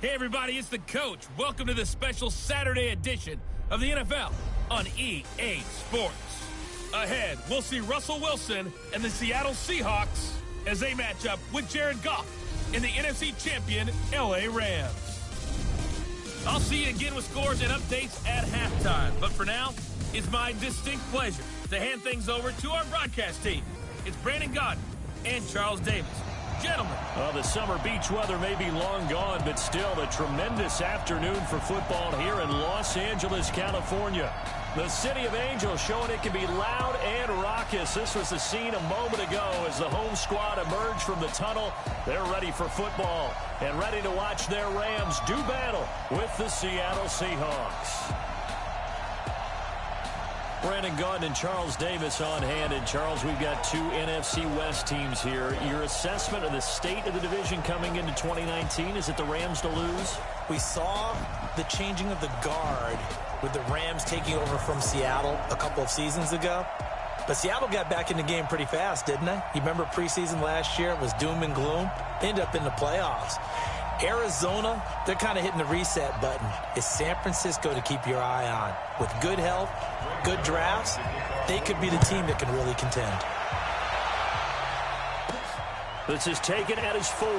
Hey everybody, it's the coach. Welcome to the special Saturday edition of the NFL on EA Sports. Ahead, we'll see Russell Wilson and the Seattle Seahawks as they match up with Jared Goff in the NFC champion LA Rams. I'll see you again with scores and updates at halftime. But for now, it's my distinct pleasure to hand things over to our broadcast team. It's Brandon Godden and Charles Davis. Gentlemen. Well, the summer beach weather may be long gone, but still a tremendous afternoon for football here in Los Angeles, California. The City of Angels showing it can be loud and raucous. This was the scene a moment ago as the home squad emerged from the tunnel. They're ready for football and ready to watch their Rams do battle with the Seattle Seahawks. Brandon Godden and Charles Davis on hand. And Charles, we've got two NFC West teams here. Your assessment of the state of the division coming into 2019, is it the Rams to lose? We saw the changing of the guard with the Rams taking over from Seattle a couple of seasons ago. But Seattle got back in the game pretty fast, didn't they? You remember preseason last year? It was doom and gloom. Ended up in the playoffs. Arizona, they're kind of hitting the reset button. It's San Francisco to keep your eye on. With good health, good drafts, they could be the team that can really contend. This is taken at his 4.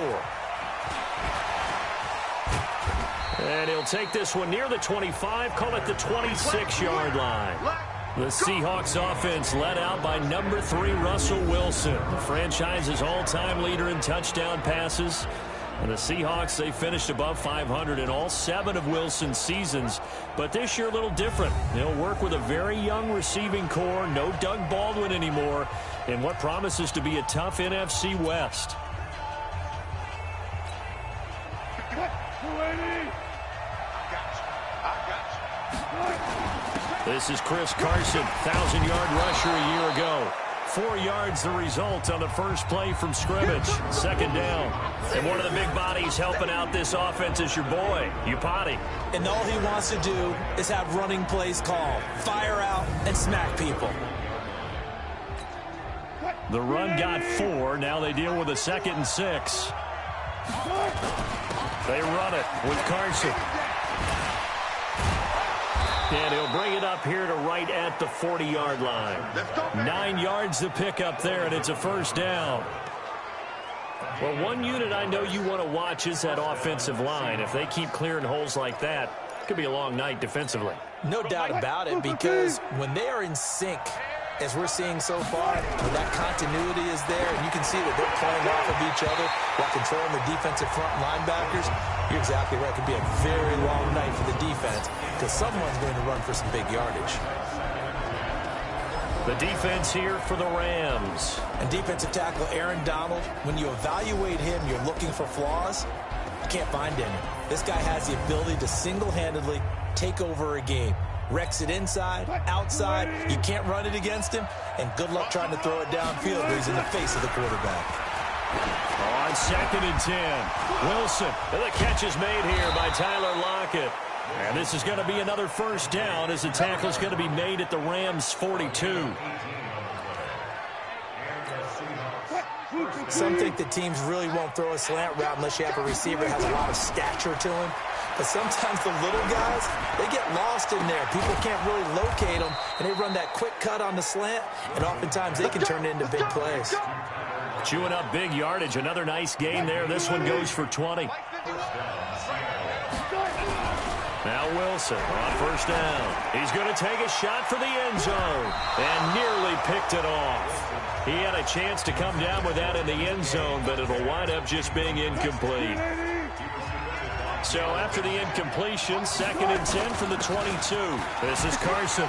And he'll take this one near the 25, call it the 26-yard line. The Seahawks offense led out by number 3, Russell Wilson, the franchise's all-time leader in touchdown passes. And the Seahawks, they finished above 500 in all 7 of Wilson's seasons. But this year a little different. They'll work with a very young receiving core, no Doug Baldwin anymore, in what promises to be a tough NFC West. This is Chris Carson, 1,000-yard rusher a year ago. 4 yards the result on the first play from scrimmage. Second down. And one of the big bodies helping out this offense is your boy, Upati. And all he wants to do is have running plays called. Fire out and smack people. The run got 4. Now they deal with a 2nd and 6. They run it with Carson. And he'll bring it up here to right at the 40-yard line. 9 yards to pick up there, and it's a first down. Well, one unit I know you want to watch is that offensive line. If they keep clearing holes like that, it could be a long night defensively. No doubt about it, because when they are in sync, as we're seeing so far, that continuity is there, and you can see that they're playing off of each other while controlling the defensive front linebackers. You're exactly right. It could be a very long night for the defense because someone's going to run for some big yardage. The defense here for the Rams. And defensive tackle Aaron Donald, when you evaluate him, you're looking for flaws. You can't find any. This guy has the ability to single-handedly take over a game. Wrecks it inside, outside. You can't run it against him. And good luck trying to throw it downfield where he's in the face of the quarterback. On 2nd and 10. Wilson. And the catch is made here by Tyler Lockett. And this is going to be another first down as the tackle is going to be made at the Rams' 42. Some think that teams really won't throw a slant route unless you have a receiver that has a lot of stature to him. But sometimes the little guys, they get lost in there. People can't really locate them, and they run that quick cut on the slant, and oftentimes they can turn it into big plays. Chewing up big yardage. Another nice gain there. This one goes for 20. Now Wilson on first down. He's going to take a shot for the end zone and nearly picked it off. He had a chance to come down with that in the end zone, but it'll wind up just being incomplete. So after the incompletion, 2nd and 10 from the 22. This is Carson.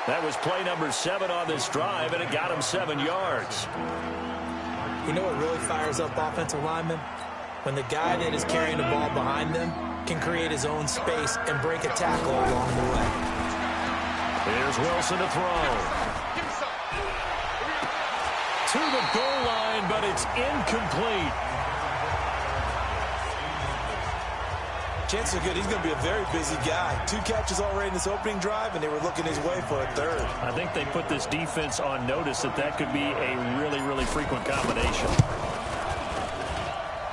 That was play number 7 on this drive, and it got him 7 yards. You know what really fires up offensive linemen? When the guy that is carrying the ball behind them can create his own space and break a tackle along the way. Here's Wilson to throw. To the goal line, but it's incomplete. Chances are good he's going to be a very busy guy. 2 catches already in this opening drive, and they were looking his way for a 3rd. I think they put this defense on notice that that could be a really, really frequent combination.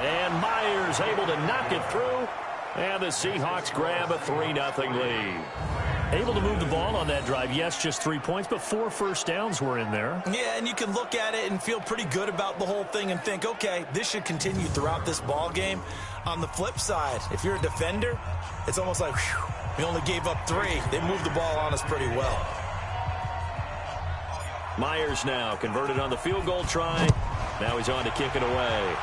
And Myers able to knock it through. And the Seahawks grab a 3-0 lead. Able to move the ball on that drive. Yes, just 3 points, but 4 first downs were in there. Yeah, and you can look at it and feel pretty good about the whole thing and think, okay, this should continue throughout this ball game. On the flip side, if you're a defender, it's almost like, whew, we only gave up 3. They moved the ball on us pretty well. Myers now converted on the field goal try. Now he's on to kick it away.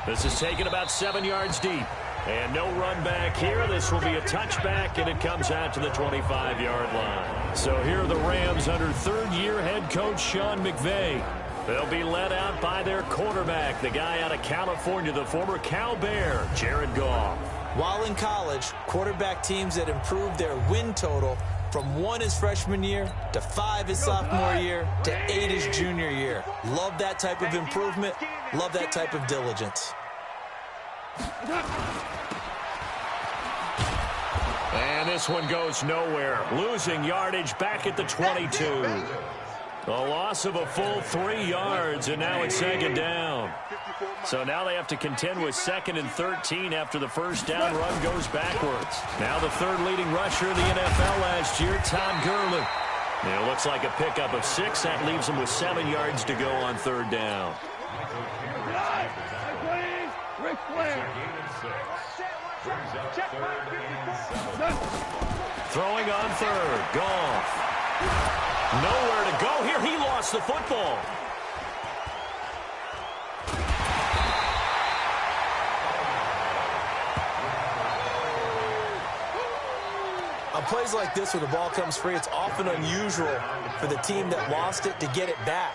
This is taken about 7 yards deep. And no run back here. This will be a touchback, and it comes out to the 25-yard line. So here are the Rams under third-year head coach Sean McVay. They'll be led out by their quarterback, the guy out of California, the former Cal Bear, Jared Goff. While in college, quarterback teams that improved their win total from 1 his freshman year to 5 his sophomore year to 8 his junior year. Love that type of improvement. Love that type of diligence. And this one goes nowhere. Losing yardage back at the 22. A loss of a full 3 yards, and now it's second down. So now they have to contend with 2nd and 13 after the first down run goes backwards. Now the third leading rusher in the NFL last year, Todd Gurley. And it looks like a pickup of 6. That leaves him with 7 yards to go on third down. Throwing on third. Goff. Nowhere to go here. He lost the football. On plays like this where the ball comes free, it's often unusual for the team that lost it to get it back.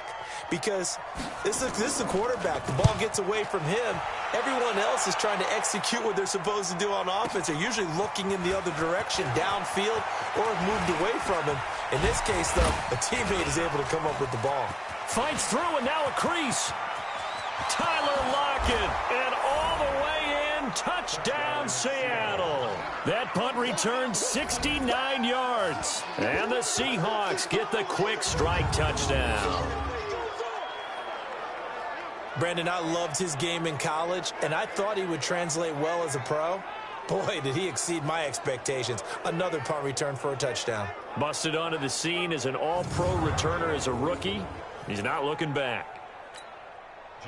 Because this is the quarterback. The ball gets away from him. Everyone else is trying to execute what they're supposed to do on offense. They're usually looking in the other direction, downfield, or have moved away from him. In this case, though, a teammate is able to come up with the ball. Fights through, and now a crease. Tyler Lockett, and all the way in, touchdown Seattle. That punt returned 69 yards. And the Seahawks get the quick strike touchdown. Brandon, I loved his game in college, and I thought he would translate well as a pro. Boy, did he exceed my expectations. Another punt return for a touchdown. Busted onto the scene as an all-pro returner as a rookie. He's not looking back.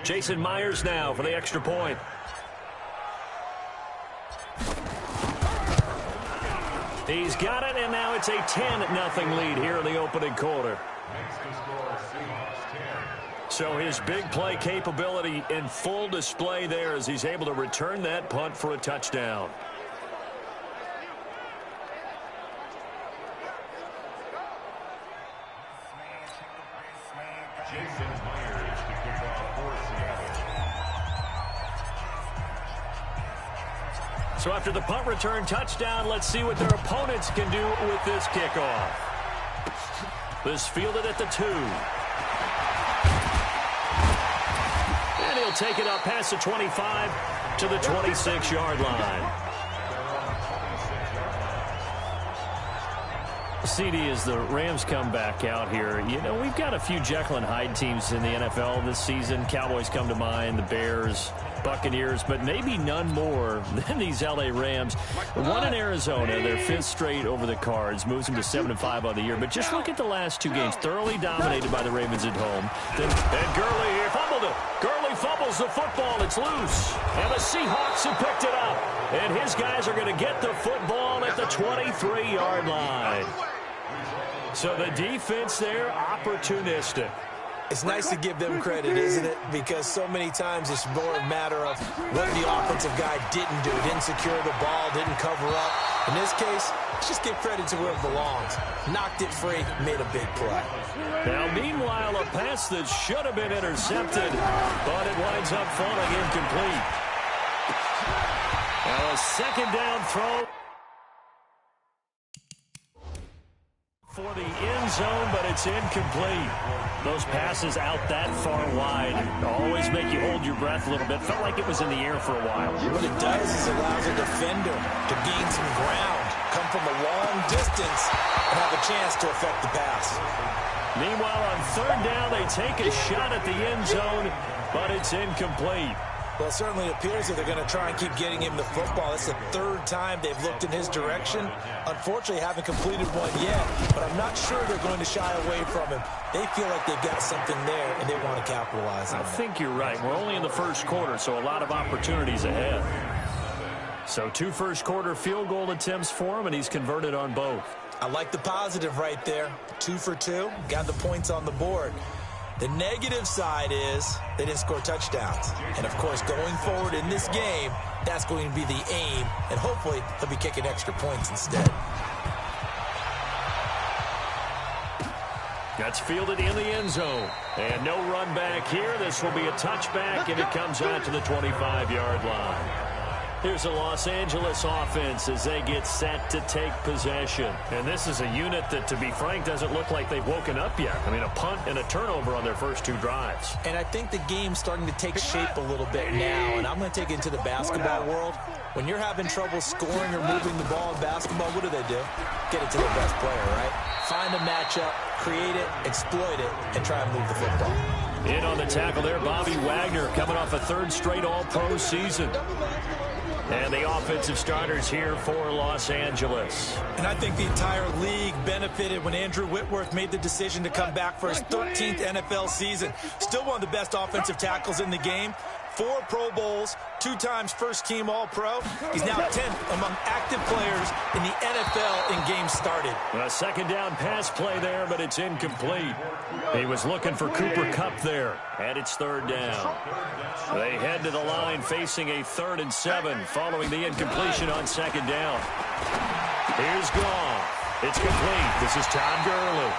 Jason Myers now for the extra point. He's got it, and now it's a 10-0 lead here in the opening quarter. So his big play capability in full display there as he's able to return that punt for a touchdown. So after the punt return touchdown, let's see what their opponents can do with this kickoff. This fielded at the 2. And he'll take it up past the 25 to the 26-yard line. CD, as the Rams come back out here, you know, we've got a few Jekyll and Hyde teams in the NFL this season. Cowboys come to mind, the Bears, Buccaneers, but maybe none more than these L.A. Rams. One in Arizona, their 5th straight over the Cards, moves them to 7-5 on the year. But just look at the last 2 games, thoroughly dominated by the Ravens at home. And Gurley here fumbled it. Gurley fumbles the football. It's loose. And the Seahawks have picked it up. And his guys are going to get the football at the 23-yard line. So the defense there, opportunistic. It's nice to give them credit, isn't it? Because so many times it's more a matter of what the offensive guy didn't do. Didn't secure the ball, didn't cover up. In this case, let's just give credit to where it belongs. Knocked it free, made a big play. Now, meanwhile, a pass that should have been intercepted, but it winds up falling incomplete. Now a second down throw for the end zone, but it's incomplete. Those passes out that far wide always make you hold your breath a little bit. Felt like it was in the air for a while. What it does is allows a defender to gain some ground come from a long distance and have a chance to affect the pass. Meanwhile, on third down, they take a shot at the end zone, but it's incomplete. Well, it certainly appears that they're going to try and keep getting him the football. It's the third time they've looked in his direction. Unfortunately, haven't completed one yet, but I'm not sure they're going to shy away from him. They feel like they've got something there, and they want to capitalize on it. I think you're right. We're only in the first quarter, so a lot of opportunities ahead. So 2 first-quarter field goal attempts for him, and he's converted on both. I like the positive right there. 2 for 2, got the points on the board. The negative side is they didn't score touchdowns. And, of course, going forward in this game, that's going to be the aim. And hopefully he'll be kicking extra points instead. That's fielded in the end zone. And no run back here. This will be a touchback, and it comes out to the 25-yard line. Here's the Los Angeles offense as they get set to take possession. And this is a unit that, to be frank, doesn't look like they've woken up yet. I mean, a punt and a turnover on their first 2 drives. And I think the game's starting to take shape a little bit now. And I'm going to take it into the basketball world. When you're having trouble scoring or moving the ball in basketball, what do? Get it to the best player, right? Find a matchup, create it, exploit it, and try and move the football. In on the tackle there, Bobby Wagner, coming off a 3rd straight All-Pro season. And the offensive starters here for Los Angeles. And I think the entire league benefited when Andrew Whitworth made the decision to come back for his 13th NFL season. Still one of the best offensive tackles in the game. 4 Pro Bowls, 2 times first-team All-Pro. He's now 10th among active players in the NFL in games started. A second down pass play there, but it's incomplete. He was looking for Cooper Kupp there, and it's 3rd down. They head to the line facing a 3rd and 7 following the incompletion on 2nd down. Here's Goff. It's complete. This is Todd Gurley.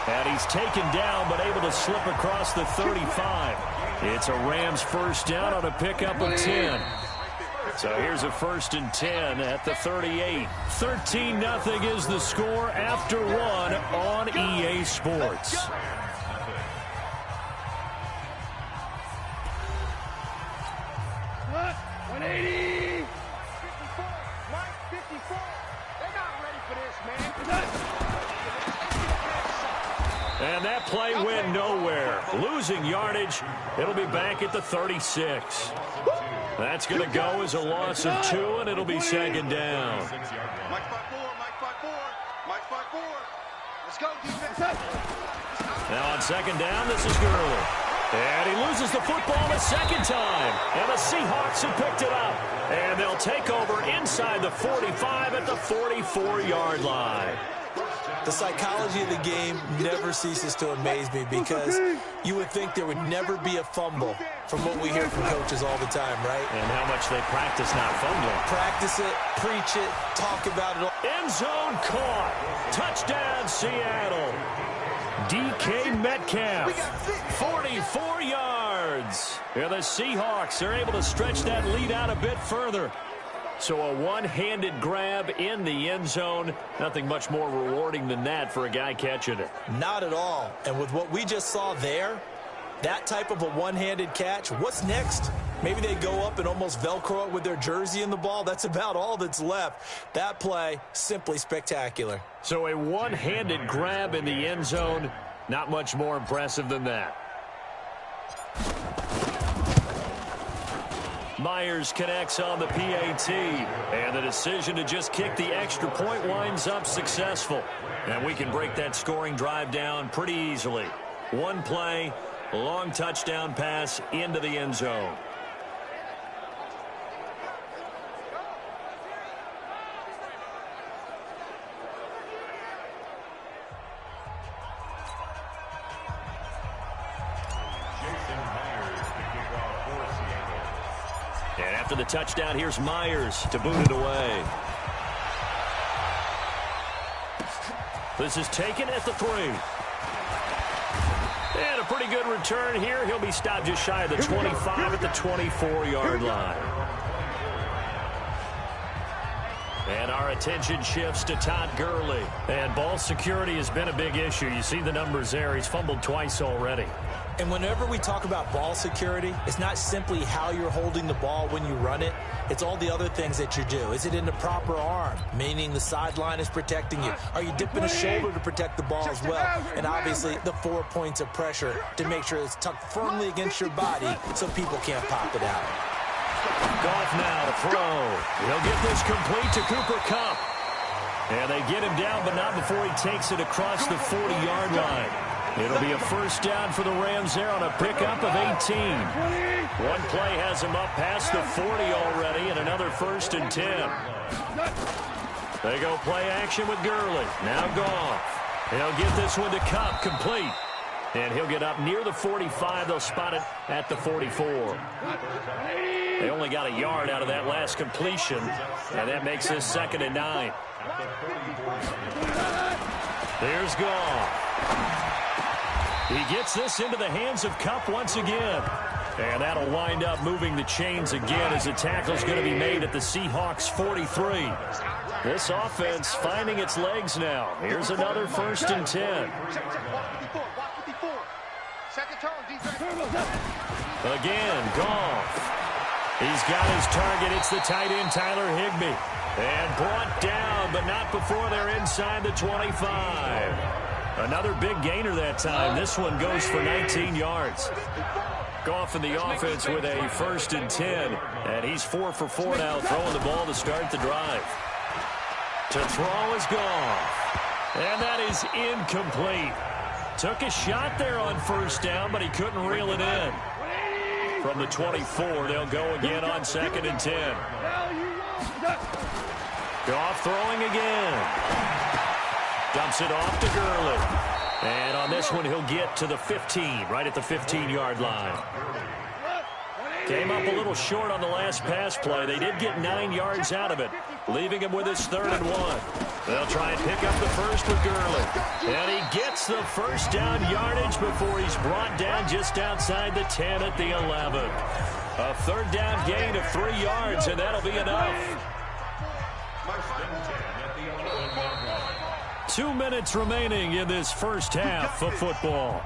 And he's taken down but able to slip across the 35. It's a Rams first down on a pickup of 10. So here's a 1st and 10 at the 38. 13-0 is the score after 1 on EA Sports. And that play went nowhere. Losing yardage. It'll be back at the 36. That's going to go as a loss of 2, and it'll be 2nd down. Now on 2nd down, this is Gurley. And he loses the football a 2nd time. And the Seahawks have picked it up. And they'll take over inside the 45 at the 44-yard line. The psychology of the game never ceases to amaze me because you would think there would never be a fumble from what we hear from coaches all the time, right? And how much they practice not fumbling. Practice it, preach it, talk about it. End zone caught. Touchdown, Seattle. DK Metcalf, 44 yards. And the Seahawks are able to stretch that lead out a bit further. So a one-handed grab in the end zone. Nothing much more rewarding than that for a guy catching it. Not at all. And with what we just saw there, that type of a one-handed catch, what's next? Maybe they go up and almost Velcro it with their jersey in the ball. That's about all that's left. That play, simply spectacular. So a one-handed grab in the end zone. Not much more impressive than that. Myers connects on the PAT, and the decision to just kick the extra point winds up successful. And we can break that scoring drive down pretty easily. One play, long touchdown pass into the end zone. And after the touchdown, here's Myers to boot it away. This is taken at the 3. And a pretty good return here. He'll be stopped just shy of the 25 at the 24-yard line. And our attention shifts to Todd Gurley. And ball security has been a big issue. You see the numbers there. He's fumbled twice already. And whenever we talk about ball security, it's not simply how you're holding the ball when you run it. It's all the other things that you do. Is it in the proper arm, meaning the sideline is protecting you? Are you dipping a shoulder to protect the ball as well? And obviously, the 4 points of pressure to make sure it's tucked firmly against your body so people can't pop it out. Goff now to throw. He'll get this complete to Cooper Kupp. And they get him down, but not before he takes it across the 40-yard line. It'll be a first down for the Rams there on a pickup of 18. One play has him up past the 40 already, and another 1st and 10. They go play action with Gurley. Now Goff. He'll get this one to Kupp, complete. And he'll get up near the 45. They'll spot it at the 44. They only got a yard out of that last completion, and that makes this 2nd and 9. There's Goff. He gets this into the hands of Kupp once again. And that'll wind up moving the chains again as the tackle's going to be made at the Seahawks 43. This offense finding its legs now. Here's another 1st and 10. Again, Goff. He's got his target. It's the tight end, Tyler Higbee. And brought down, but not before they're inside the 25. Another big gainer that time. This one goes for 19 yards. Goff in the offense with a 1st and 10. And he's 4 for 4 now, throwing the ball to start the drive. To throw is Goff. And that is incomplete. Took a shot there on 1st down, but he couldn't reel it in. From the 24, they'll go again on 2nd and 10. Goff throwing again. Dumps it off to Gurley. And on this one, he'll get to the 15, right at the 15-yard line. Came up a little short on the last pass play. They did get 9 yards out of it, leaving him with his 3rd and 1. They'll try and pick up the first with Gurley. And he gets the 1st down yardage before he's brought down just outside the 10 at the 11. A 3rd down gain of 3 yards, and that'll be enough. 2 minutes remaining in this first half of football.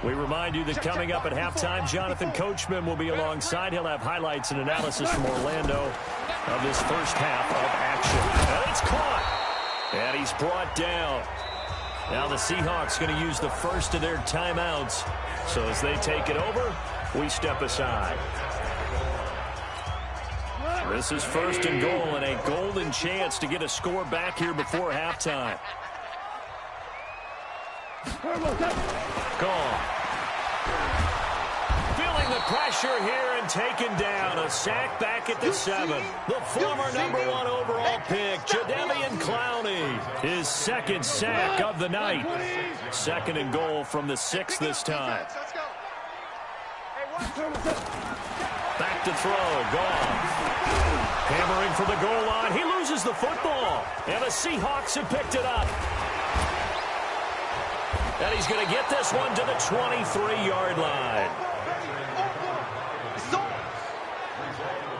We remind you that coming up at halftime, Jonathan Coachman will be alongside. He'll have highlights and analysis from Orlando of this first half of action. And it's caught. And he's brought down. Now the Seahawks going to use the first of their timeouts. So as they take it over, we step aside. This is 1st and goal, and a golden chance to get a score back here before halftime. Gone. Feeling the pressure here and taken down. A sack back at the 7. The former #1 overall pick, Jadeveon Clowney, his 2nd sack of the night. 2nd and goal from the 6 this time. Back to throw. Gone. Hammering for the goal line. He loses the football. And the Seahawks have picked it up. And he's going to get this one to the 23-yard line.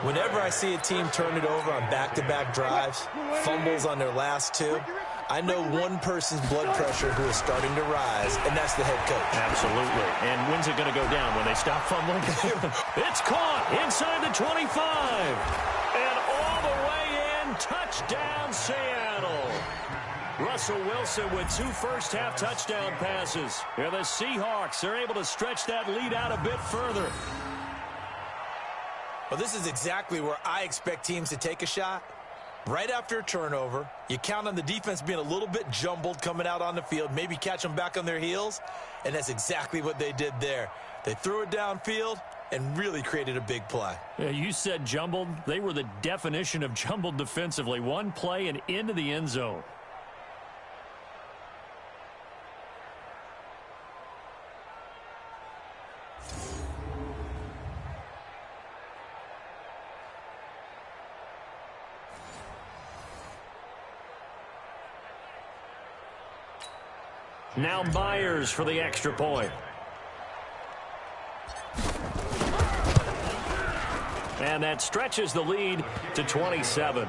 Whenever I see a team turn it over on back-to-back drives, fumbles on their last 2, I know one person's blood pressure who is starting to rise, and that's the head coach. Absolutely. And when's it going to go down? When they stop fumbling? It's caught inside the 25. And all the way in, touchdown Seattle. Russell Wilson with 2 first-half touchdown passes. And the Seahawks are able to stretch that lead out a bit further. Well, this is exactly where I expect teams to take a shot. Right after a turnover, you count on the defense being a little bit jumbled coming out on the field, maybe catch them back on their heels, and that's exactly what they did there. They threw it downfield and really created a big play. Yeah, you said jumbled. They were the definition of jumbled defensively. One play and into the end zone. Now Myers for the extra point. And that stretches the lead to 27.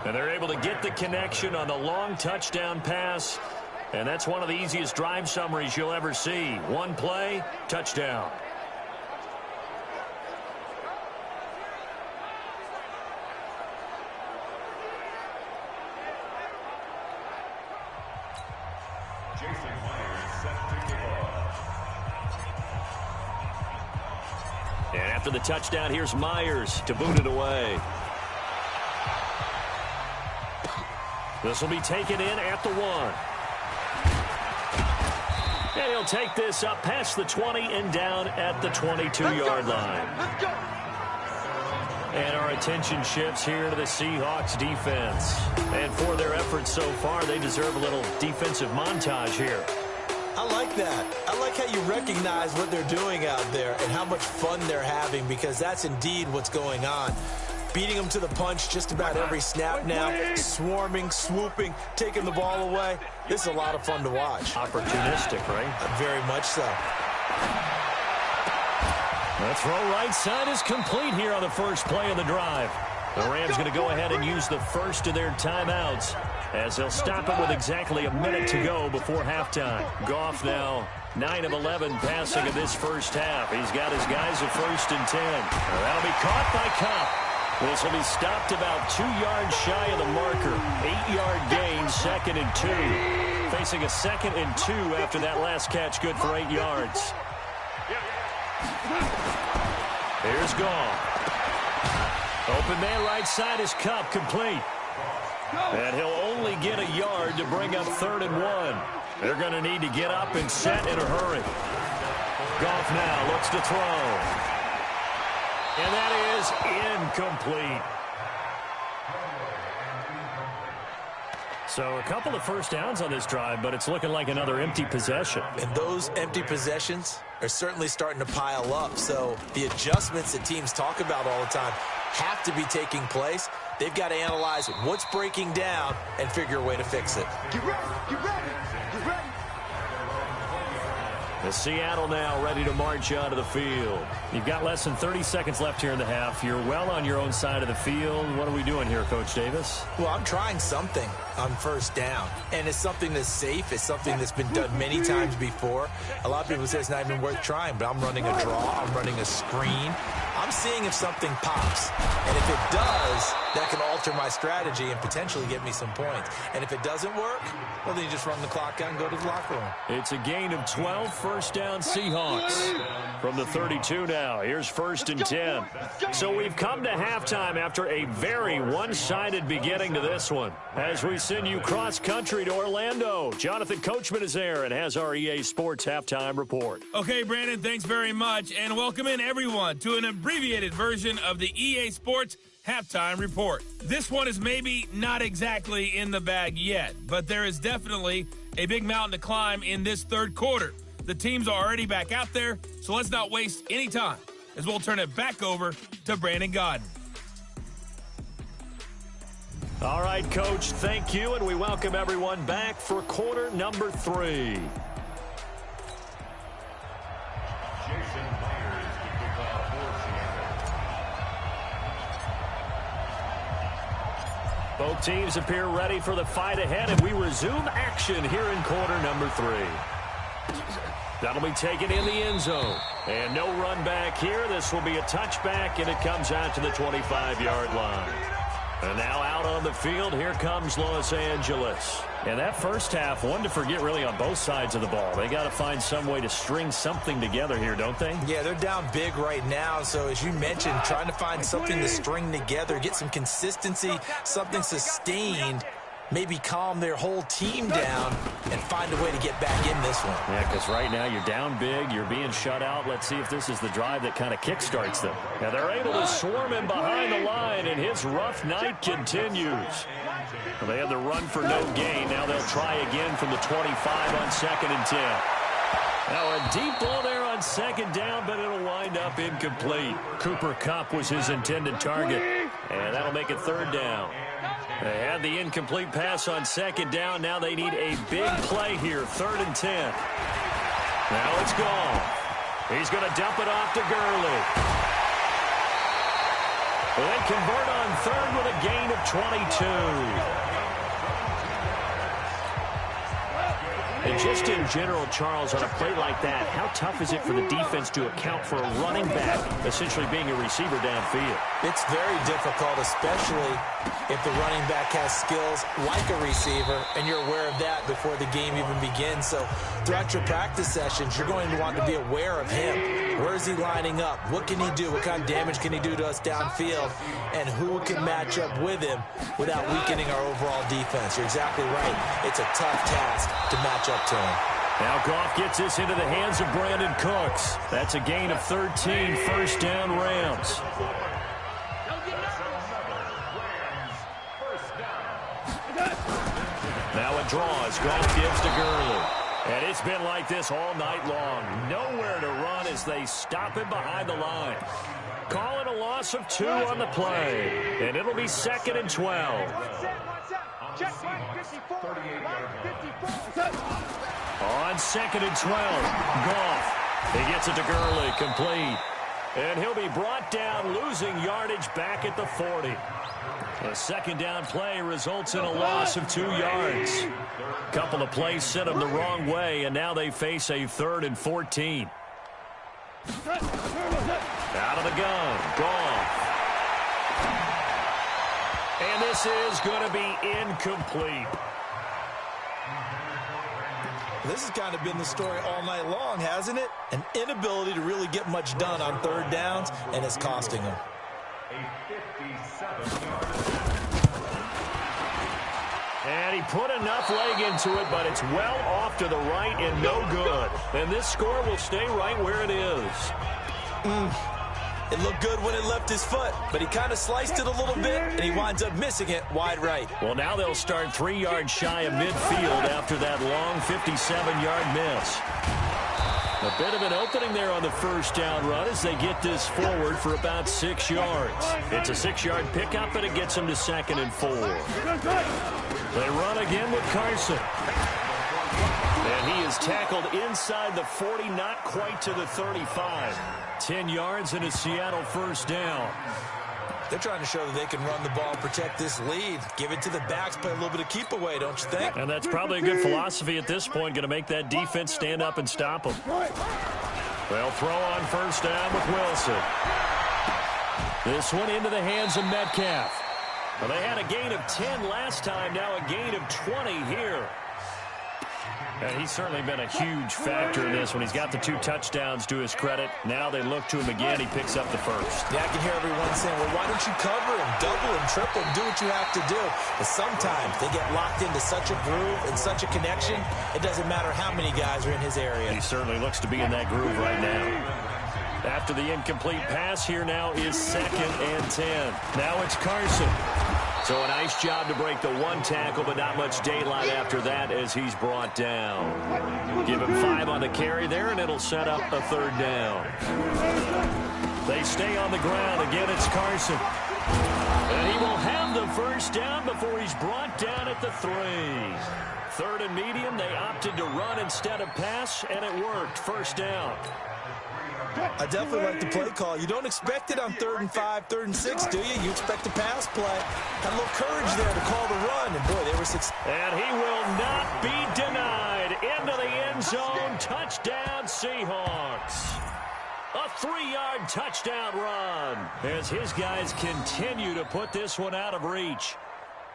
And they're able to get the connection on the long touchdown pass. And that's one of the easiest drive summaries you'll ever see. One play, touchdown. And after the touchdown, here's Myers to boot it away. This will be taken in at the 1. And he'll take this up past the 20 and down at the 22-yard line. And our attention shifts here to the Seahawks defense. And for their efforts so far, they deserve a little defensive montage here. I like that. I like how you recognize what they're doing out there and how much fun they're having, because that's indeed what's going on. Beating them to the punch just about every snap now. Swarming, swooping, taking the ball away. This is a lot of fun to watch. Opportunistic, right? Very much so. The throw right side is complete here on the first play of the drive. The Rams going to go ahead and use the first of their timeouts, as they'll stop it with exactly a minute to go before halftime. Goff now 9 of 11 passing in this first half. He's got his guys at 1st and 10. That'll be caught by Kopp. This will be stopped about 2 yards shy of the marker. 8-yard gain, 2nd and 2. Facing a 2nd and 2 after that last catch, good for 8 yards. Here's Goff. Open man right side is Kopp, complete. And he'll only get a yard to bring up 3rd and 1. They're going to need to get up and set in a hurry. Goff now looks to throw. And that is incomplete. So a couple of first downs on this drive, but it's looking like another empty possession. And those empty possessions are certainly starting to pile up. So the adjustments that teams talk about all the time have to be taking place. They've got to analyze what's breaking down and figure a way to fix it. Get ready, get ready, get ready. The Seattle now ready to march onto the field. You've got less than 30 seconds left here in the half. You're well on your own side of the field. What are we doing here, Coach Davis? Well, I'm trying something on first down. And it's something that's safe. It's something that's been done many times before. A lot of people say it's not even worth trying, but I'm running a draw. I'm running a screen. I'm seeing if something pops. And if it does, that can alter my strategy and potentially get me some points. And if it doesn't work, well, then you just run the clock out and go to the locker room. It's a gain of 12, first down Seahawks. From the 32 now, here's 1st and 10. So we've come to halftime after a very one-sided beginning to this one. As we send you cross-country to Orlando, Jonathan Coachman is there and has our EA Sports halftime report. Okay, Brandon, thanks very much. And welcome in, everyone, to an abbreviated version of the EA Sports halftime report. This one is maybe not exactly in the bag yet, but there is definitely a big mountain to climb in this third quarter. The teams are already back out there, so let's not waste any time as we'll turn it back over to Brandon Godden. All right, Coach, thank you, and we welcome everyone back for quarter number 3. Both teams appear ready for the fight ahead, and we resume action here in quarter number 3. That'll be taken in the end zone. And no run back here. This will be a touchback, and it comes out to the 25-yard line. And now out on the field, here comes Los Angeles. And that first half, one to forget really on both sides of the ball. They got to find some way to string something together here, don't they? Yeah, they're down big right now. So as you mentioned, trying to find something to string together, get some consistency, something sustained, maybe calm their whole team down and find a way to get back in this one. Yeah, because right now you're down big, you're being shut out. Let's see if this is the drive that kind of kickstarts them. Now they're able to swarm him behind the line, and his rough night continues. Well, they had the run for no gain. Now they'll try again from the 25 on 2nd and 10. Now a deep ball there on 2nd down, but it'll wind up incomplete. Cooper Kupp was his intended target, and that'll make it 3rd down. They had the incomplete pass on 2nd down. Now they need a big play here, 3rd and 10. Now it's gone. He's going to dump it off to Gurley. They convert on third with a gain of 22. And just in general, Charles, on a play like that, how tough is it for the defense to account for a running back essentially being a receiver downfield? It's very difficult, especially if the running back has skills like a receiver, and you're aware of that before the game even begins. So throughout your practice sessions, you're going to want to be aware of him. Where is he lining up? What can he do? What kind of damage can he do to us downfield? And who can match up with him without weakening our overall defense? You're exactly right. It's a tough task to match up to him. Now Goff gets this into the hands of Brandon Cooks. That's a gain of 13, first down Rams. Now a draw as Goff gives to Gurley. And it's been like this all night long. Nowhere to run as they stop him behind the line. Call it a loss of 2 on the play. And it'll be 2nd and 12. On 2nd and 12, Goff. He gets it to Gurley, complete. And he'll be brought down, losing yardage back at the 40. A second down play results in a loss of 2 yards. Couple of plays sent them the wrong way, and now they face a 3rd and 14. Out of the gun, Goff. And this is going to be incomplete. This has kind of been the story all night long, hasn't it? An inability to really get much done on 3rd downs, and it's costing them. And he put enough leg into it, but it's well off to the right and no good. And this score will stay right where it is. It looked good when it left his foot, but he kind of sliced it a little bit, and he winds up missing it wide right. Well, now they'll start 3 yards shy of midfield after that long 57-yard miss. A bit of an opening there on the first down run as they get this forward for about 6 yards. It's a 6-yard pickup, and it gets them to 2nd and 4. They run again with Carson. And he is tackled inside the 40, not quite to the 35. 10 yards and a Seattle first down. They're trying to show that they can run the ball and protect this lead. Give it to the backs, play a little bit of keep away, don't you think? And that's probably a good philosophy at this point, going to make that defense stand up and stop them. They'll throw on first down with Wilson. This one into the hands of Metcalf. Well, they had a gain of 10 last time, now a gain of 20 here. And he's certainly been a huge factor in this when he's got the 2 touchdowns to his credit. Now they look to him again. He picks up the first. Yeah, I can hear everyone saying, well, why don't you cover him, double him, triple him, do what you have to do. But sometimes they get locked into such a groove and such a connection, it doesn't matter how many guys are in his area. He certainly looks to be in that groove right now. After the incomplete pass, here now is 2nd and 10. Now it's Carson. So a nice job to break the 1 tackle, but not much daylight after that as he's brought down. Give him 5 on the carry there, and it'll set up a 3rd down. They stay on the ground. Again, it's Carson. And he will have the first down before he's brought down at the 3. 3rd and medium, they opted to run instead of pass, and it worked. First down. I definitely like the play call. You don't expect it on 3rd and 5, 3rd and 6, do you? You expect a pass play. Had a little courage there to call the run, and boy, they were successful. And he will not be denied. Into the end zone. Touchdown, Seahawks. A 3-yard touchdown run as his guys continue to put this one out of reach.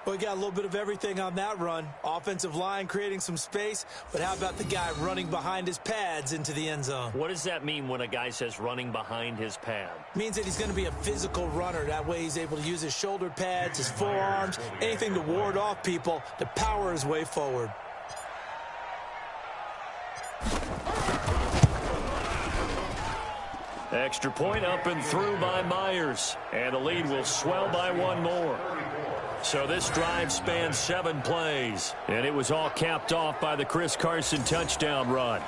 Well, we got a little bit of everything on that run. Offensive line creating some space, but how about the guy running behind his pads into the end zone? What does that mean when a guy says running behind his pad? Means that he's going to be a physical runner. That way he's able to use his shoulder pads, his forearms, anything to ward off people to power his way forward. Extra point up and through by Myers. And the lead will swell by 1 more. So this drive spans 7 plays. And it was all capped off by the Chris Carson touchdown run.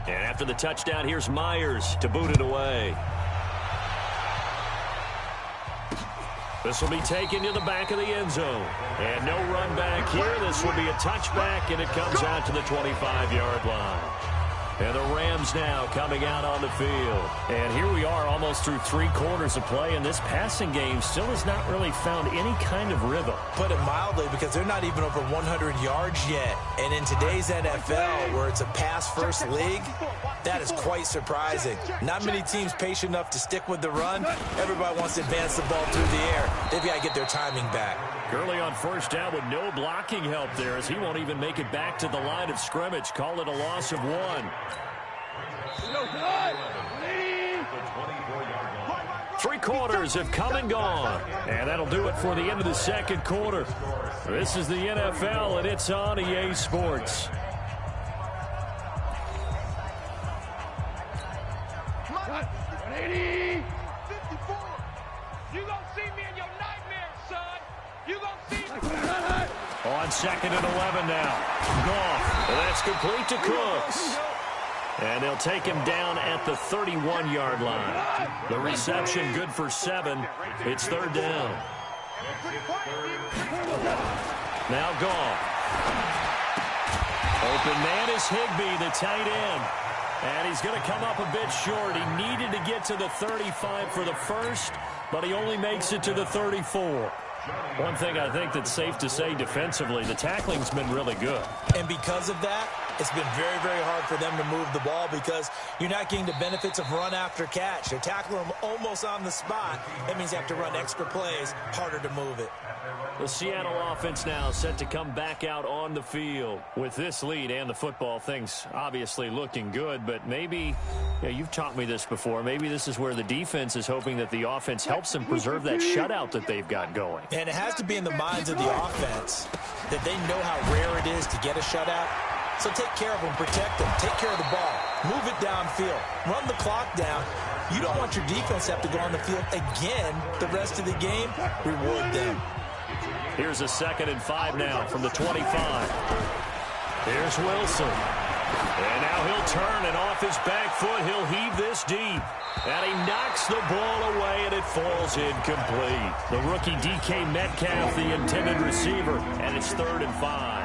And after the touchdown, here's Myers to boot it away. This will be taken to the back of the end zone. And no run back here. This will be a touchback, and it comes out to the 25-yard line. And the Rams now coming out on the field. And here we are almost through 3 quarters of play, and this passing game still has not really found any kind of rhythm. Put it mildly, because they're not even over 100 yards yet. And in today's NFL, where it's a pass-first league, that is quite surprising. Not many teams patient enough to stick with the run. Everybody wants to advance the ball through the air. They've got to get their timing back. Gurley on first down with no blocking help there, as he won't even make it back to the line of scrimmage. Call it a loss of 1. Three quarters have come and gone. And that'll do it for the end of the second quarter. This is the NFL, and it's on EA Sports. On 2nd and 11 now. Goff. That's complete to Cooks. And they'll take him down at the 31-yard line. The reception good for 7. It's 3rd down. Now Goff. Open man is Higbee, the tight end. And he's going to come up a bit short. He needed to get to the 35 for the first, but he only makes it to the 34. One thing I think that's safe to say defensively, the tackling's been really good. And because of that, it's been very, very hard for them to move the ball, because you're not getting the benefits of run after catch. They're tackling them almost on the spot. That means you have to run extra plays, harder to move it. The Seattle offense now set to come back out on the field. With this lead and the football, things obviously looking good, but maybe, you've taught me this before, maybe this is where the defense is hoping that the offense helps them preserve that shutout that they've got going. And it has to be in the minds of the offense that they know how rare it is to get a shutout. So take care of them, protect them, take care of the ball, move it downfield, run the clock down. You don't want your defense to have to go on the field again the rest of the game. Reward them. Here's a 2nd and 5 now from the 25. Here's Wilson. And now he'll turn, and off his back foot, he'll heave this deep. And he knocks the ball away, and it falls incomplete. The rookie DK Metcalf, the intended receiver, and it's 3rd and 5.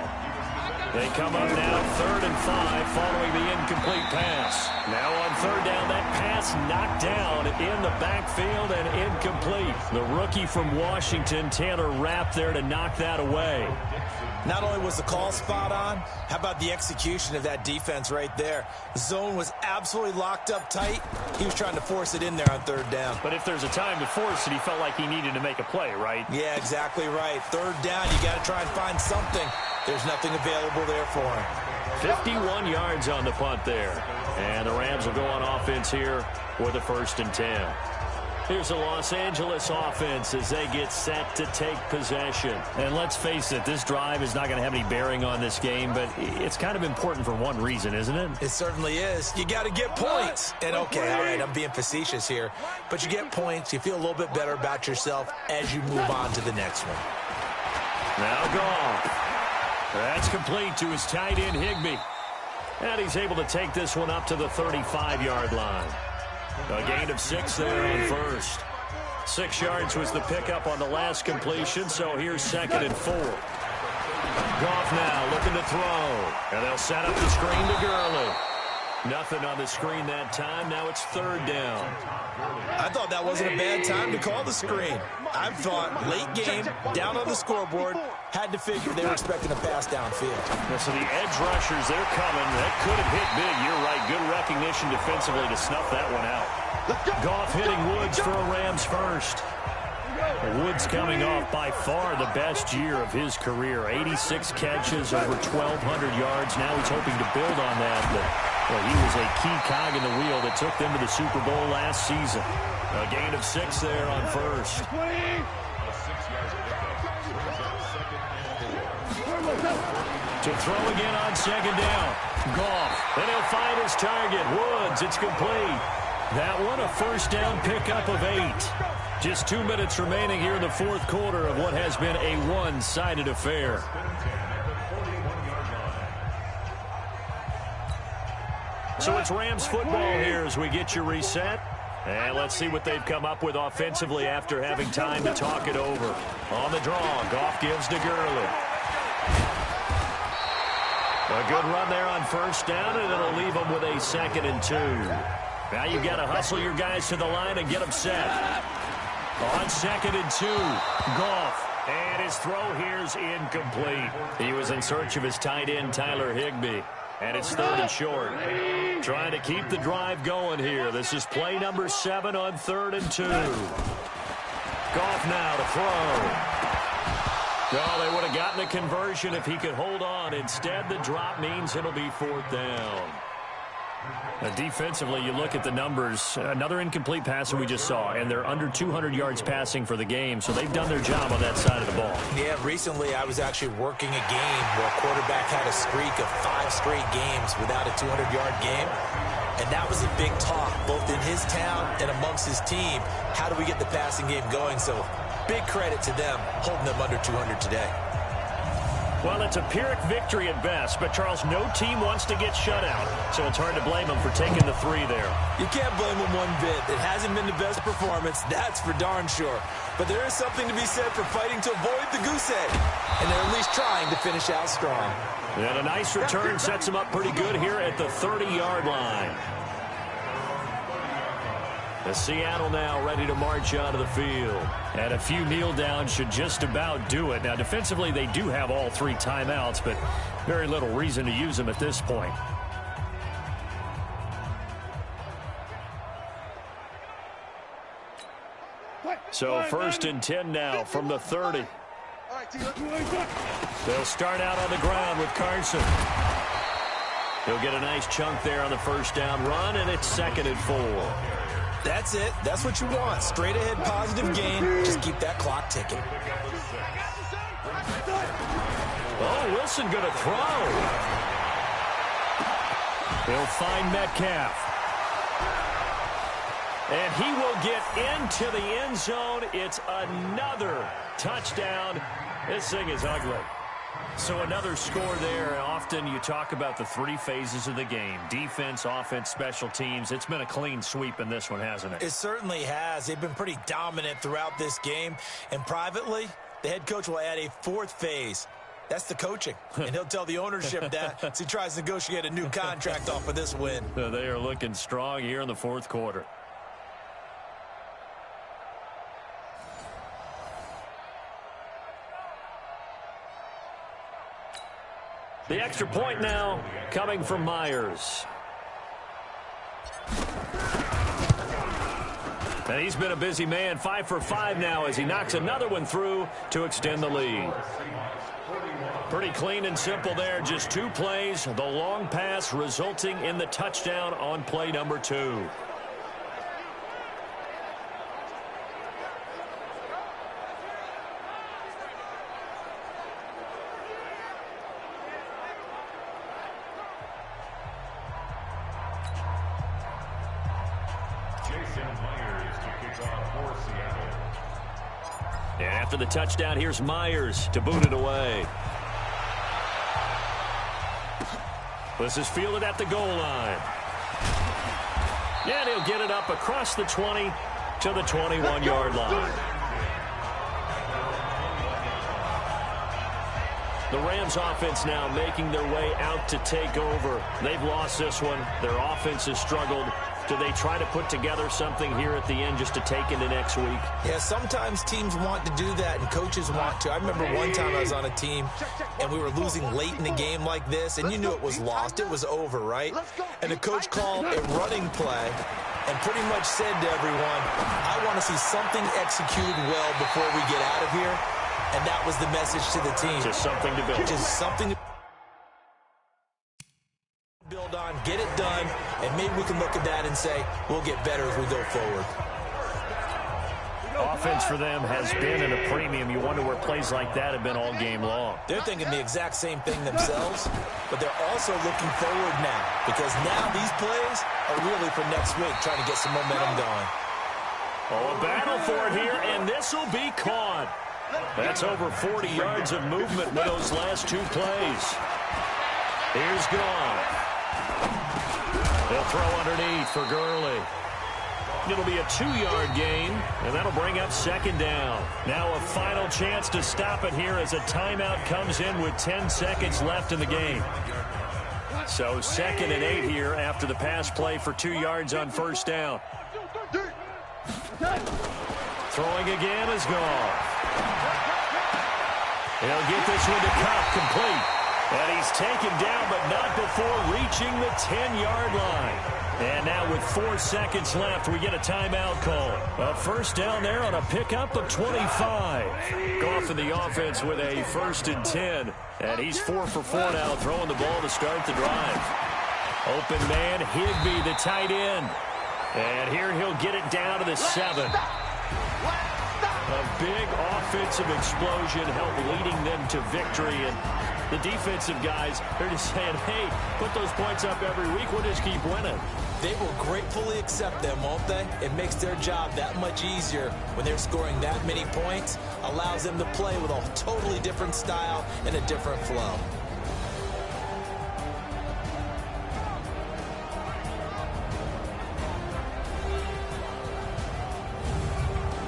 They come up now 3rd and 5 following the incomplete pass. Now on 3rd down, that pass knocked down in the backfield and incomplete. The rookie from Washington, Taylor Rapp, there to knock that away. Not only was the call spot on, how about the execution of that defense right there? The zone was absolutely locked up tight. He was trying to force it in there on 3rd down. But if there's a time to force it, he felt like he needed to make a play, right? Yeah, exactly right. 3rd down, you got to try and find something. There's nothing available there for him. 51 yards on the punt there. And the Rams will go on offense here with a 1st and 10. Here's the Los Angeles offense as they get set to take possession. And let's face it, this drive is not going to have any bearing on this game, but it's kind of important for one reason, isn't it? It certainly is. You got to get points. And okay, all right, I'm being facetious here, but you get points, you feel a little bit better about yourself as you move on to the next one. Now Goff. That's complete to his tight end, Higbee. And he's able to take this one up to the 35-yard line. A gain of 6 there on 1st. 6 yards was the pickup on the last completion, so here's 2nd and 4. Goff now looking to throw. And they'll set up the screen to Gurley. Nothing on the screen that time. Now it's 3rd down. I thought that wasn't a bad time to call the screen. I thought late game, down on the scoreboard, had to figure they were expecting a pass downfield. So the edge rushers, they're coming. That could have hit big. You're right. Good recognition defensively to snuff that one out. Goff hitting Woods for a Rams first. Woods coming off by far the best year of his career. 86 catches, over 1,200 yards. Now he's hoping to build on that. But he was a key cog in the wheel that took them to the Super Bowl last season. A gain of 6 there on 1st. To throw again on 2nd down. Goff. And he'll find his target. Woods, it's complete. That one a 1st down pickup of 8. Just 2 minutes remaining here in the 4th quarter of what has been a one-sided affair. So it's Rams football here as we get you reset. And let's see what they've come up with offensively after having time to talk it over. On the draw, Goff gives to Gurley. A good run there on first down, and it'll leave them with a 2nd and 2. Now you've got to hustle your guys to the line and get them set. On 2nd and 2, Goff. And his throw here's incomplete. He was in search of his tight end, Tyler Higbee. And it's 3rd and short. Trying to keep the drive going here. This is play number 7 on 3rd and 2. Goff now to throw. Oh, they would have gotten a conversion if he could hold on. Instead, the drop means it'll be 4th down. Defensively, you look at the numbers. Another incomplete pass that we just saw, and they're under 200 yards passing for the game, so they've done their job on that side of the ball. Yeah, recently I was actually working a game where a quarterback had a streak of 5 straight games without a 200-yard game, and that was a big talk, both in his town and amongst his team. How do we get the passing game going? So big credit to them holding them under 200 today. Well, it's a Pyrrhic victory at best, but, Charles, no team wants to get shut out, so it's hard to blame them for taking the 3 there. You can't blame them one bit. It hasn't been the best performance, that's for darn sure. But there is something to be said for fighting to avoid the goose egg, and they're at least trying to finish out strong. And a nice return sets them up pretty good here at the 30-yard line. The Seattle now ready to march onto the field. And a few kneel downs should just about do it. Now, defensively, they do have all 3 timeouts, but very little reason to use them at this point. So 1st and 10 now from the 30. They'll start out on the ground with Carson. He'll get a nice chunk there on the first down run, and it's 2nd and 4. That's it. That's what you want. Straight ahead positive gain. Just keep that clock ticking. Oh, Wilson going to throw. He'll find Metcalf. And he will get into the end zone. It's another touchdown. This thing is ugly. So another score there. Often you talk about the 3 phases of the game. Defense, offense, special teams. It's been a clean sweep in this one, hasn't it? It certainly has. They've been pretty dominant throughout this game. And privately, the head coach will add a 4th phase. That's the coaching. And he'll tell the ownership that as he tries to negotiate a new contract off of this win. They are looking strong here in the 4th quarter. The extra point now coming from Myers. And he's been a busy man, 5 for 5 now as he knocks another one through to extend the lead. Pretty clean and simple there, just 2 plays. The long pass resulting in the touchdown on play number 2. And after the touchdown, here's Myers to boot it away. This is fielded at the goal line. And he'll get it up across the 20 to the 21-yard line. The Rams offense now making their way out to take over. They've lost this one. Their offense has struggled. Do they try to put together something here at the end just to take into next week? Yeah, sometimes teams want to do that and coaches want to. I remember one time I was on a team and we were losing late in the game like this, and you knew it was lost. It was over, right? And the coach called a running play and pretty much said to everyone, I want to see something executed well before we get out of here. And that was the message to the team. Just something to build. Just something to build on, get it done, and maybe we can look at that and say, we'll get better as we go forward. Offense for them has been at a premium. You wonder where plays like that have been all game long. They're thinking the exact same thing themselves, but they're also looking forward now, because now these plays are really for next week, trying to get some momentum going. Oh, a battle for it here, and this will be caught. That's over 40 yards of movement with those last 2 plays. Here's Goff. They'll throw underneath for Gurley. It'll be a 2-yard gain, and that'll bring up second down. Now a final chance to stop it here as a timeout comes in with 10 seconds left in the game. So 2nd and 8 here after the pass play for 2 yards on first down. Throwing again is gone. He'll get this one to Cup, complete. And he's taken down, but not before reaching the 10-yard line. And now with 4 seconds left, we get a timeout call. A first down there on a pickup of 25. Goff in the offense with a 1st and 10. And he's 4 for 4 now, throwing the ball to start the drive. Open man, Higbee, the tight end. And here he'll get it down to the 7. A big offensive explosion helped leading them to victory. And the defensive guys, they're just saying, hey, put those points up every week. We'll just keep winning. They will gratefully accept them, won't they? It makes their job that much easier when they're scoring that many points. Allows them to play with a totally different style and a different flow.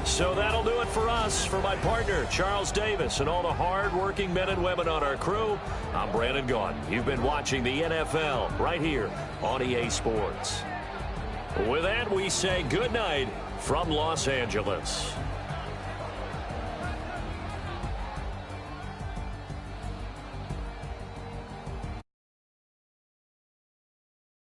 So that'll do it for us. For my partner, Charles Davis, and all the hard-working men and women on our crew, I'm Brandon Gaudin. You've been watching the NFL right here on EA Sports. With that, we say good night from Los Angeles.